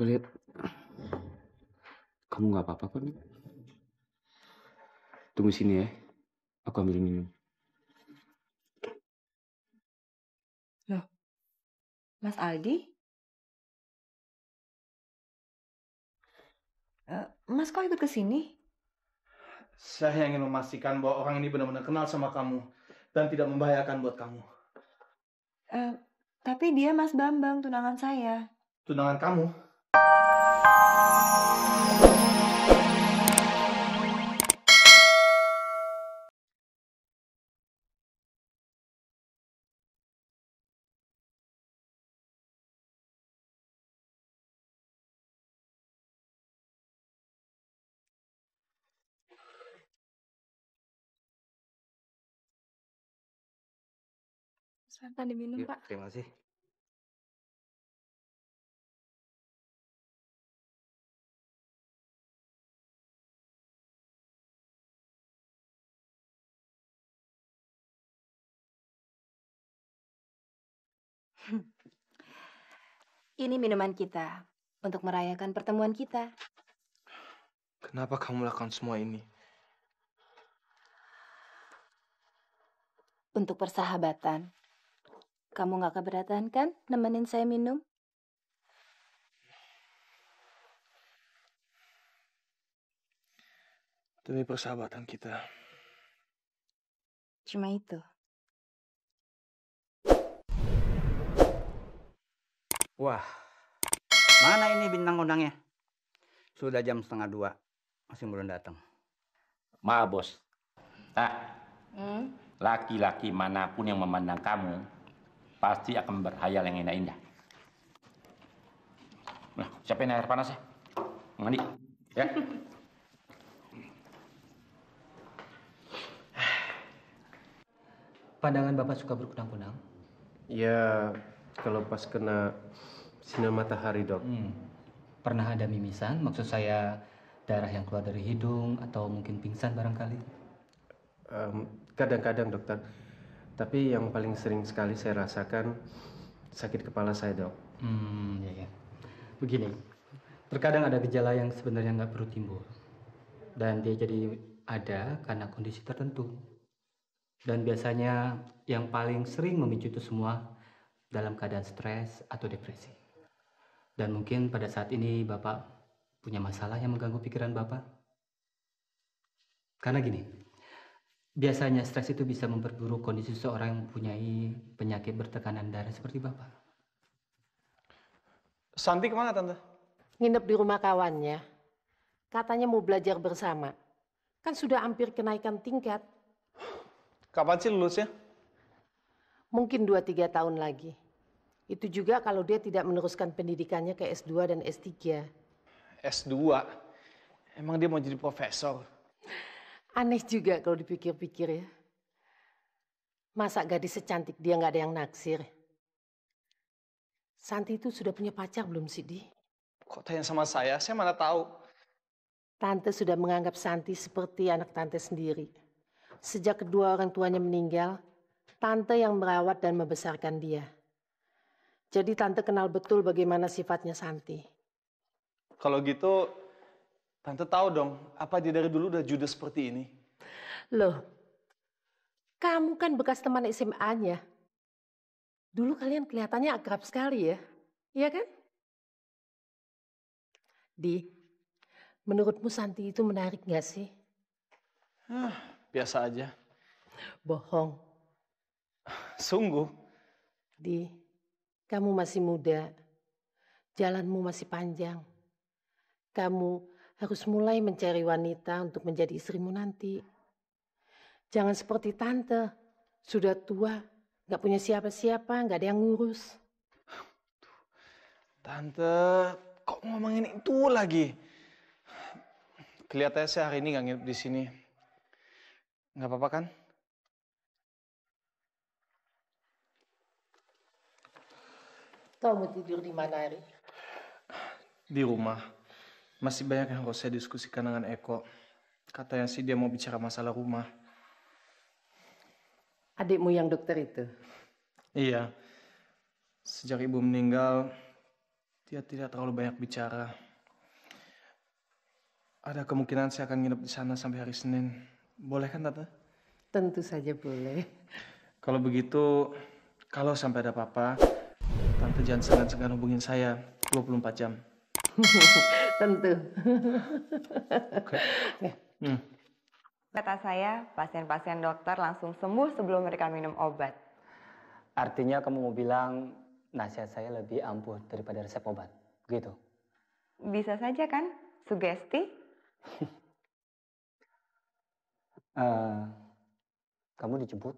Coba lihat. Kamu nggak apa-apa kan? Tunggu sini ya. Aku ambil minum. Loh, Mas Aldi? Mas kok ikut ke sini? Saya ingin memastikan bahwa orang ini benar-benar kenal sama kamu dan tidak membahayakan buat kamu. Tapi dia Mas Bambang, tunangan saya. Tunangan kamu? Silahkan diminum, Ya, Pak. terima kasih. Ini minuman kita untuk merayakan pertemuan kita. Kenapa kamu melakukan semua ini? Untuk persahabatan. Kamu nggak keberatan kan nemenin saya minum? Demi persahabatan kita. Cuma itu. Wah, mana ini bintang kondangnya? Sudah jam 1:30, masih belum datang. Maaf bos, laki-laki manapun yang memandang kamu pasti akan berhayal yang indah-indah. Nah, siapin air panas ya, mandi, ya. Pandangan Bapak suka berkunang-kunang? Ya, kalau pas kena sinar matahari, Dok. Pernah ada mimisan? Maksud saya darah yang keluar dari hidung atau mungkin pingsan barangkali? Kadang-kadang, dokter. Tapi yang paling sering sekali saya rasakan sakit kepala saya, Dok. Ya. Begini, terkadang ada gejala yang sebenarnya nggak perlu timbul. Dan dia jadi ada karena kondisi tertentu. Dan biasanya yang paling sering memicu itu semua dalam keadaan stres atau depresi. Dan mungkin pada saat ini Bapak punya masalah yang mengganggu pikiran Bapak. Karena gini, biasanya stres itu bisa memperburuk kondisi seseorang yang mempunyai penyakit bertekanan darah seperti Bapak. Santi kemana, Tante? Nginep di rumah kawannya. Katanya mau belajar bersama. Kan sudah hampir kenaikan tingkat. Kapan sih lulusnya? Mungkin 2-3 tahun lagi. Itu juga kalau dia tidak meneruskan pendidikannya ke S2 dan S3. S2? Emang dia mau jadi profesor? Aneh juga kalau dipikir-pikir ya. Masa gadis secantik dia nggak ada yang naksir? Santi itu sudah punya pacar belum sih, Di? Kok tanya sama saya mana tahu. Tante sudah menganggap Santi seperti anak tante sendiri. Sejak kedua orang tuanya meninggal, tante yang merawat dan membesarkan dia. Jadi tante kenal betul bagaimana sifatnya Santi. Kalau gitu, tante tahu dong, apa dia dari dulu udah judes seperti ini? Loh, kamu kan bekas teman SMA-nya. Dulu kalian kelihatannya akrab sekali ya, iya kan? Di, menurutmu Santi itu menarik gak sih? Biasa aja. Bohong. Sungguh. Di, kamu masih muda. Jalanmu masih panjang. Kamu harus mulai mencari wanita untuk menjadi istrimu nanti. Jangan seperti tante. Sudah tua, gak punya siapa-siapa, gak ada yang ngurus. Tante, kok ngomongin itu lagi? Kelihatannya saya hari ini gak nginep di sini. Gak apa-apa kan? Kau mau tidur di mana, Ari? Di rumah. Masih banyak yang harus saya diskusikan dengan Eko. Katanya sih dia mau bicara masalah rumah. Adikmu yang dokter itu? Iya. Sejak ibu meninggal, Dia tidak terlalu banyak bicara. Ada kemungkinan saya akan nginep di sana sampai hari Senin. Boleh kan, Tante? Tentu saja boleh. Kalau begitu, kalau sampai ada apa-apa, Tante jangan segan-segan hubungin saya 24 jam. Tentu. Oke. Kata saya, pasien-pasien dokter langsung sembuh sebelum mereka minum obat. Artinya kamu mau bilang nasihat saya lebih ampuh daripada resep obat, begitu? Bisa saja kan? Sugesti? Kamu dijemput?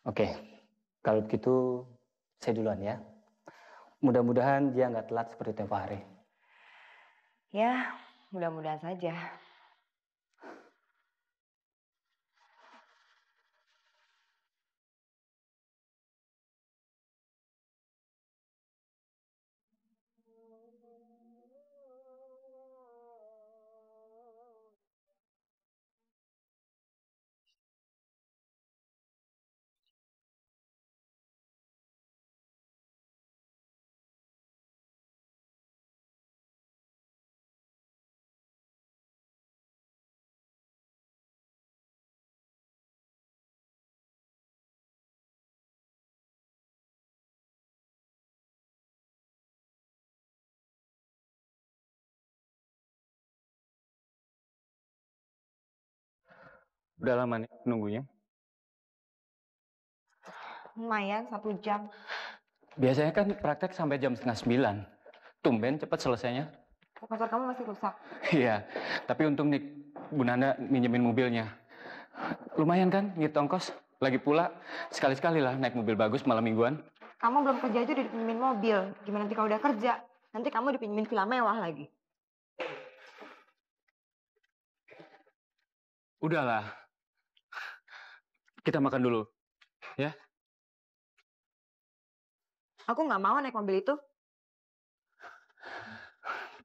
Oke, kalau begitu saya duluan ya. Mudah-mudahan dia nggak telat seperti tempo hari. Ya, mudah-mudahan saja. Udah lama nih nunggunya. Lumayan, 1 jam. Biasanya kan praktek sampai jam 8:30. Tumben cepat selesainya. Motor kamu masih rusak. Iya, tapi untung nih Bu Nanda minjemin mobilnya. Lumayan kan ngirit ongkos. Lagi pula sekali-sekali lah naik mobil bagus malam mingguan. Kamu belum kerja aja udah dipinjemin mobil. Gimana nanti kalau udah kerja? Nanti kamu dipinjemin villa mewah lagi. Udahlah. Kita makan dulu, ya? Aku nggak mau naik mobil itu.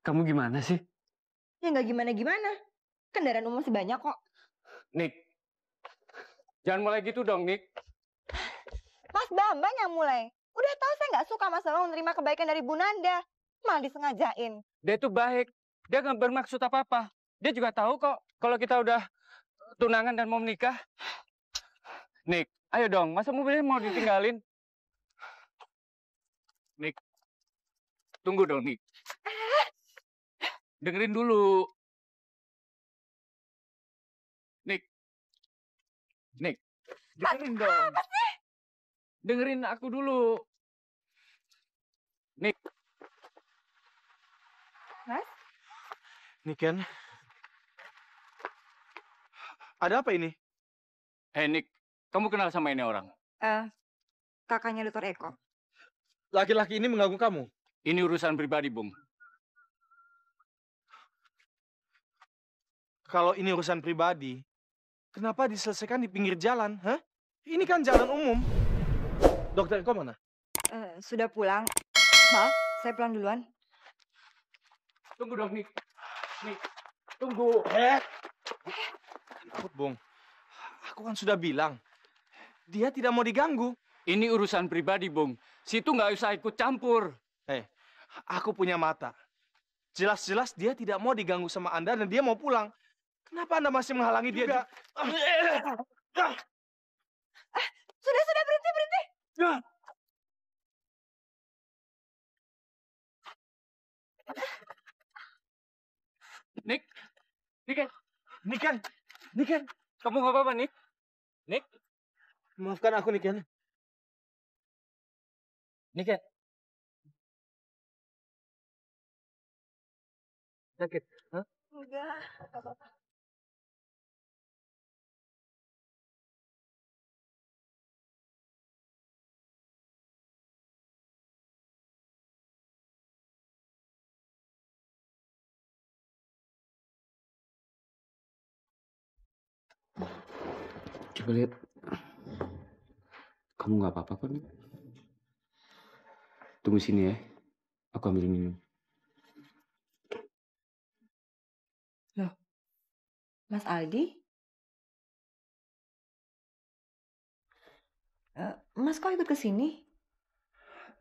Kamu gimana sih? Ya nggak gimana-gimana. Kendaraan umum masih banyak kok. Nick, jangan mulai gitu dong, Nick. Mas Bambang yang mulai. Udah tahu saya nggak suka Mas Bambang menerima kebaikan dari Bu Nanda. Malah disengajain. Dia itu baik. Dia nggak bermaksud apa-apa. Dia juga tahu kok kalau kita udah tunangan dan mau menikah. Nick, ayo dong. Masa mobilnya mau ditinggalin? Nick, tunggu dong, Nick. Dengerin dulu. Nick. Nick, dengerin dong. Dengerin aku dulu. Nick. Mas? Niken. Ada apa ini? Hey, Nick. Kamu kenal sama ini orang? Kakaknya Dr. Eko. Laki-laki ini mengganggu kamu? Ini urusan pribadi, Bung. Kalau ini urusan pribadi, kenapa diselesaikan di pinggir jalan? Hah? Ini kan jalan umum. Dokter Eko mana? Sudah pulang. Maaf, saya pulang duluan. Tunggu dong, Nick. Nick, tunggu. Takut, Bung. Aku kan sudah bilang, dia tidak mau diganggu. Ini urusan pribadi, Bung. Situ nggak usah ikut campur. Aku punya mata. Jelas-jelas dia tidak mau diganggu sama Anda dan dia mau pulang. Kenapa Anda masih menghalangi dia? Sudah, berhenti. Niken. Kamu nggak apa-apa, Nick? Nick? Maafkan aku, Niken. Nick, sakit? Hah? Enggak, nggak apa-apa. Coba lihat. Kamu nggak apa-apa kok, Nick. Tunggu sini ya. Aku ambil minum. Loh, Mas Aldi? Mas kok ikut ke sini?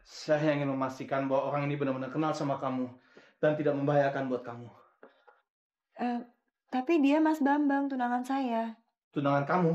Saya ingin memastikan bahwa orang ini benar-benar kenal sama kamu dan tidak membahayakan buat kamu. Tapi dia Mas Bambang, tunangan saya. Tunangan kamu?